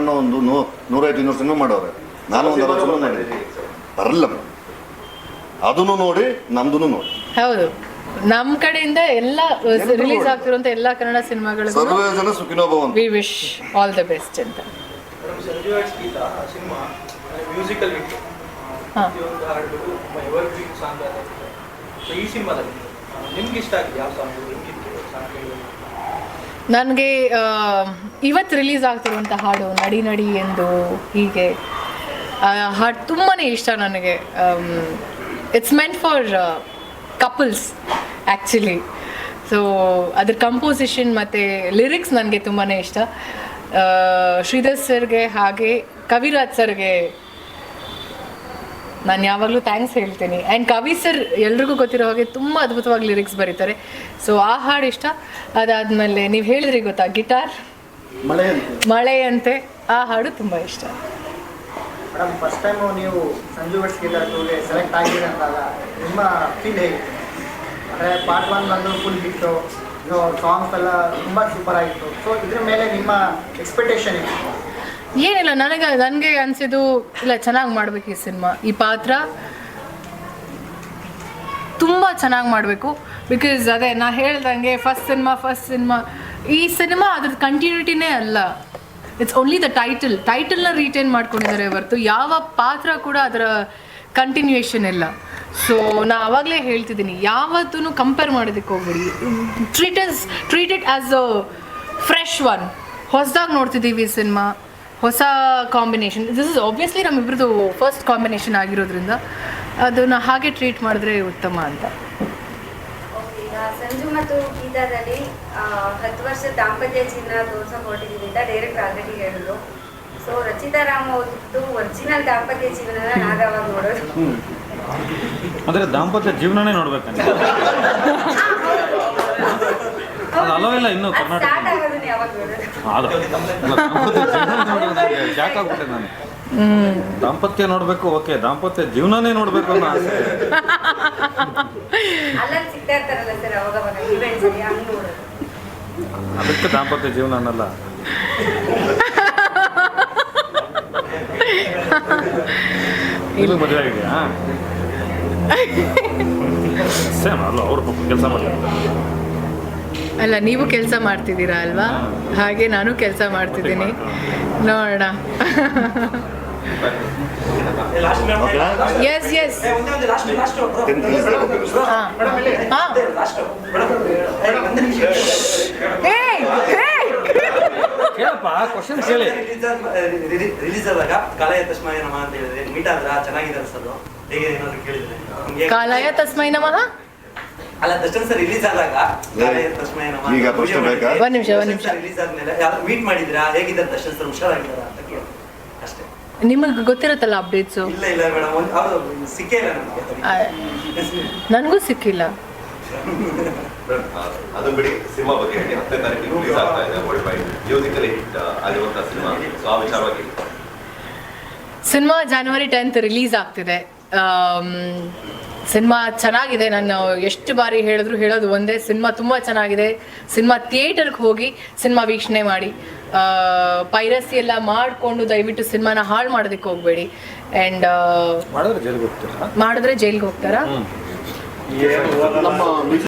ಅಣ್ಣ ಒಂದು 150-200 ಸಿನಿಮಾ ಮಾಡೋರೆ, ನಾನು ಒಂದು 60 ಸಿನಿಮಾ ಮಾಡಿದ್ದೀನಿ. ಬರಲ್ಲ ಅದನ್ನು ನೋಡಿ ನಮ್ದು ನೋಡಿ. ಹೌದು, ನಮ್ಮ ಕಡೆಯಿಂದ ಎಲ್ಲ ರಿಲೀಸ್ ಆಗ್ತಿರುವಂತ ಎಲ್ಲ ಕನ್ನಡ ಸಿನಿಮಾಗಳು ಸರ್ವೇ ಜನ ಸುಖಿನೋ ಭವಂತು. We wish all the best ಅಂತ. ನನಗೆ ಇವತ್ತು ರಿಲೀಸ್ ಆಗ್ತಿರುವಂಥ ಹಾಡು ನಡಿ ನಡಿ ಎಂದು, ಹೀಗೆ ಹಾಡು ತುಂಬಾ ಇಷ್ಟ ನನಗೆ. It's meant for couples actually. So ಅದ್ರ ಕಂಪೋಸಿಷನ್ ಮತ್ತು ಲಿರಿಕ್ಸ್ ನನಗೆ ತುಂಬಾ ಇಷ್ಟ. ಶ್ರೀಧರ್ ಸರ್ಗೆ ಹಾಗೆ ಕವಿರಾಜ್ ಸರ್ಗೆ ನಾನು ಯಾವಾಗಲೂ ಥ್ಯಾಂಕ್ಸ್ ಹೇಳ್ತೀನಿ. ಆ್ಯಂಡ್ ಕವಿ ಸರ್ ಎಲ್ರಿಗೂ ಗೊತ್ತಿರೋ ಹಾಗೆ ತುಂಬ ಅದ್ಭುತವಾಗಿ ಲಿರಿಕ್ಸ್ ಬರೀತಾರೆ. ಸೊ ಆ ಹಾಡು ಇಷ್ಟ. ಅದಾದಮೇಲೆ ನೀವು ಹೇಳಿದ್ರಿ ಗೊತ್ತಾ, ಗಿಟಾರ್ ಮಳೆಯಂತೆ, ಆ ಹಾಡು ತುಂಬ ಇಷ್ಟ. ಮೇಡಮ್, ಫಸ್ಟ್ ಟೈಮು ನೀವು ಸಂಜು ವೆಟ್ಸ್ ಗಿಟಾರ್ ಟೂಗೆ ಸೆಲೆಕ್ಟ್ ಆಗಿದೆ ಅಂದಾಗ ನಿಮ್ಮ ಫೀಲ್ ಹೇಗೆ? ಅಂದರೆ ಪಾರ್ಟ್ 1 ಬಂದು ಫುಲ್ ಹಿಟ್ಟು, ಸಾಂಗ್ಸ್ ಎಲ್ಲ ತುಂಬ ಸೂಪರ್ ಆಗಿತ್ತು. ಸೊ ಇದ್ರ ಮೇಲೆ ನಿಮ್ಮ ಎಕ್ಸ್ಪೆಕ್ಟೇಷನ್ ಏನಿಲ್ಲ, ನನಗೆ ಅನಿಸಿದ್ದು ಇಲ್ಲ, ಚೆನ್ನಾಗಿ ಮಾಡಬೇಕು ಈ ಸಿನಿಮಾ, ಈ ಪಾತ್ರ ತುಂಬ ಚೆನ್ನಾಗಿ ಮಾಡಬೇಕು. ಬಿಕಾಸ್ ಅದೇ ನಾ ಹೇಳ್ದಂಗೆ ಫಸ್ಟ್ ಸಿನಿಮಾ ಈ ಸಿನಿಮಾ ಅದ್ರದ್ದು ಕಂಟಿನ್ಯೂಟಿನೇ ಅಲ್ಲ. ಇಟ್ಸ್ ಓನ್ಲಿ ದ ಟೈಟಲ್ನ ರೀಟೈನ್ ಮಾಡ್ಕೊಂಡಿದ್ದಾರೆ ಹೊರತು ಯಾವ ಪಾತ್ರ ಕೂಡ ಅದರ ಕಂಟಿನ್ಯೂಯೇಷನ್ ಇಲ್ಲ. ಸೊ ನಾ ಆವಾಗಲೇ ಹೇಳ್ತಿದ್ದೀನಿ, ಯಾವತ್ತೂ ಕಂಪೇರ್ ಮಾಡೋದಕ್ಕೆ ಹೋಗ್ಬೇಡಿ. Treat it as a fresh one. ಹೊಸದಾಗಿ ನೋಡ್ತಿದ್ದೀವಿ ಸಿನಿಮಾ, ಹೊಸ ಕಾಂಬಿನೇಷನ್. ದಿಸ್ ಇಸ್ ಆಬ್ವಿಯಸ್ಲಿ ನಮ್ಮಿಬ್ರದ್ದು ಫಸ್ಟ್ ಕಾಂಬಿನೇಷನ್ ಆಗಿರೋದ್ರಿಂದ ಅದನ್ನು ಹಾಗೆ ಟ್ರೀಟ್ ಮಾಡಿದ್ರೆ ಉತ್ತಮ ಅಂತ. ಸಂಜು ಮತ್ತು ಗೀತಾದಲ್ಲಿ 10 ವರ್ಷ ದಾಂಪತ್ಯ ಚಿನ್ನ ತೋರಿಸಲ್ಪಟ್ಟಿದ್ದೀವಿ ಅಂತ ಡೈರೆಕ್ಟ್ ಆಲ್ರೆಡಿ ಹೇಳಿದ್ರು. ಸೊ ರಚಿತಾ ರಾಮ್ ಅವ್ರದ್ದು ಒರಿಜಿನಲ್ ದಾಂಪತ್ಯ ಜೀವನನ ನಾಗವಾಗ ನೋಡೋದು, ಅಂದರೆ ದಾಂಪತ್ಯ ಜೀವನನೇ ನೋಡ್ಬೇಕಂತ ಅಲೋ ಇಲ್ಲ ಇನ್ನು ಕರ್ನಾಟಕ ಸ್ಟಾರ್ಟ್ ಆಗೋದನ್ನ ಯಾವಾಗ ಯಾಕಾಗ್ಬಿಟ್ಟೆ ನಾನು ದಾಂಪತ್ಯ ನೋಡ್ಬೇಕು. ಓಕೆ, ದಾಂಪತ್ಯ ಜೀವನನೇ ನೋಡ್ಬೇಕು ಅನ್ನೋ ಆಸೆ. ಅಲ್ಲಲ್ಲಿ ಸಿಗ್ತಾ ಇರ್ತಾರಲ್ಲ ಸರ್ ಅವಾಗ ಇವೆಂಟ್ಸ್ ಅಲ್ಲಿ, ಹಂಗೆ ನೋಡೋದು. ಅದಕ್ಕೆ ದಾಂಪತ್ಯ ಜೀವನ ಅನ್ನಲ್ಲ. ಮದುವೆ ಆಗಿದೆಯಾ? ಸೇಮ್ ಅಲ್ಲ, ಅವ್ರ ಕೆಲಸ ಮಾಡ್ತಾರೆ. ಅಲ್ಲ, ನೀವು ಕೆಲಸ ಮಾಡ್ತಿದ್ದೀರಾ ಅಲ್ವಾ, ಹಾಗೆ ನಾನು ಕೆಲಸ ಮಾಡ್ತಿದ್ದೀನಿ. ನೋಡೋಣ. ಎಸ್ ಎಸ್ ಕೇಳಪ್ಪ, ಕ್ವಶನ್ ಕೇಳಿ. ರಿಲೀಸ್ ಆದಾಗ ಕಾಲಯ ತಸ್ಮೈ ನಮಃ ಅಂತ ಹೇಳಿದ್ರೆ ಮೀಟ್ ಆದ್ರ ಚೆನ್ನಾಗಿದೆ ಅನ್ಸೋದು, ಹೇಗೆ ಏನಾದ್ರು ಕೇಳಿದ್ರೆ? ಕಾಲಯ ತಸ್ಮೈ ನಮಃ ಅಲ್ಲ, ದರ್ಶನ್ ಸರ್ ರಿಲೀಸ್ ಆದಾಗ ಕಾಲಯ ತಸ್ಮೈ ನಮಃ ಈಗ ಪ್ರಶ್ನೆ ಬೇಕಾ? ಒಂದ್ ನಿಮಿಷ ರಿಲೀಸ್ ಆದ್ಮೇಲೆ ಯಾರು ಮೀಟ್ ಮಾಡಿದ್ರಾ, ಹೇಗಿದ್ದಾರೆ ದರ್ಶನ್ ಸರ್, ಹುಷಾರಾಗಿದ್ದಾರ ಅಂತ ಕೇಳಿ ಅಷ್ಟೇ. ನಿಮಗೆ ಗೊತ್ತಿರುತ್ತಲ್ಲ ಅಪ್ಡೇಟ್ಸು? ಇಲ್ಲ ಮೇಡಮ್, ಅವ್ರು ಸಿಕ್ಕೇ ಇಲ್ಲ ನಮಗೆ. ನನಗೂ ಸಿಕ್ಕಿಲ್ಲ. ಅದು ಬಿಡಿ, ಸಿನಿಮಾ ಬಗ್ಗೆ ಹೇಳಿ. 10ನೇ ತಾರೀಕಿಗೆ ರಿಲೀಸ್ ಆಗ್ತಾ ಇದೆ ವರ್ಲ್ಡ್ ವೈಡ್ ಮ್ಯೂಸಿಕಲಿ ಹಿಟ್ ಆಗಿರುವಂತಹ ಸಿನಿಮಾ. ಸೊ ಆ ವಿಚಾರವಾಗಿ ಸಿನಿಮಾ January 10th ರಿಲೀಸ್ ಆಗ್ತಿದೆ. ಸಿನಿಮಾ ಚೆನ್ನಾಗಿದೆ. ನಾನು ಎಷ್ಟು ಬಾರಿ ಹೇಳೋದು ಒಂದೇ, ಸಿನಿಮಾ ತುಂಬ ಚೆನ್ನಾಗಿದೆ. ಸಿನಿಮಾ ಥಿಯೇಟರ್ಗೆ ಹೋಗಿ ಸಿನಿಮಾ ವೀಕ್ಷಣೆ ಮಾಡಿ. ಪೈರಸಿ ಎಲ್ಲ ಮಾಡಿಕೊಂಡು ದಯವಿಟ್ಟು ಸಿನಿಮಾನ ಹಾಳು ಮಾಡೋದಕ್ಕೆ ಹೋಗಬೇಡಿ. ಆ್ಯಂಡ್ ಮಾಡಿದ್ರೆ ಜೈಲಿಗೆ ಹೋಗ್ತಾರಾ?